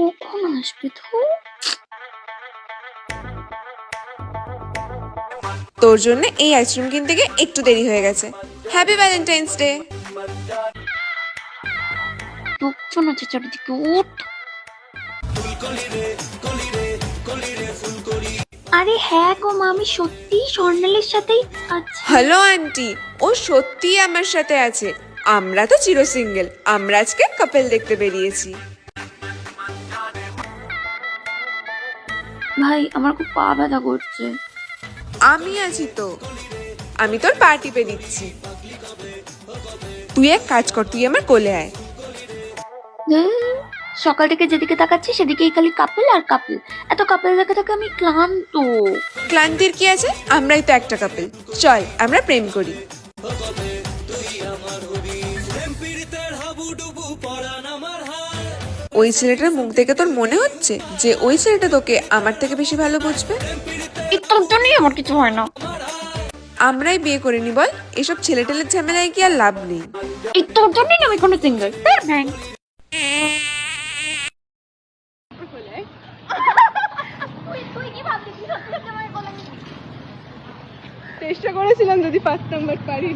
কখন আসবে তো? তোর জন্য এই আইসক্রিম কিনতে গিয়ে একটু দেরি হয়ে গেছে। Happy Valentine's day. লোকজন আছে চারিদিকে, উঠ। আরে হ্যাঁ গো মা, আমি সত্যি স্বর্ণালীর সাথেই আছি। হ্যালো আন্টি, ও সত্যিই আমার সাথে আছে। আমরা তো চির সিঙ্গেল, আমরা আজকে কাপল দেখতে বেরিয়েছি। ভাই আমার খুব পা ব্যথা করছে। আমি আছি তো, আমি তোর পা টিপে দিচ্ছি। তুই এক কাজ কর, তুই আমার কোলে আয়। সকাল থেকে যেদিকে তাকাচ্ছি সেদিকেই খালি কাপল আর কাপল। এত কাপল দেখে থাকে আমি ক্লান্ত। ক্লান্তির কি আছে, আমরাই তো একটা কাপল। চল আমরা প্রেম করি। ওই ছেলেটার মুখ দেখে তোর মনে হচ্ছে যে ওই ছেলেটা তোকে আমার থেকে বেশি ভালো বুঝবে? তোর জন্যই আমার কিছু হয় না। আমরাই বিয়ে করে নি বল, এসব ছেলেটেলের ঝামেলায় কি আর লাভ নেই। তোর জন্যই আমি কোনো সিঙ্গেল। চেষ্টা করেছিলাম যদি পারতাম, বাট পারিনি।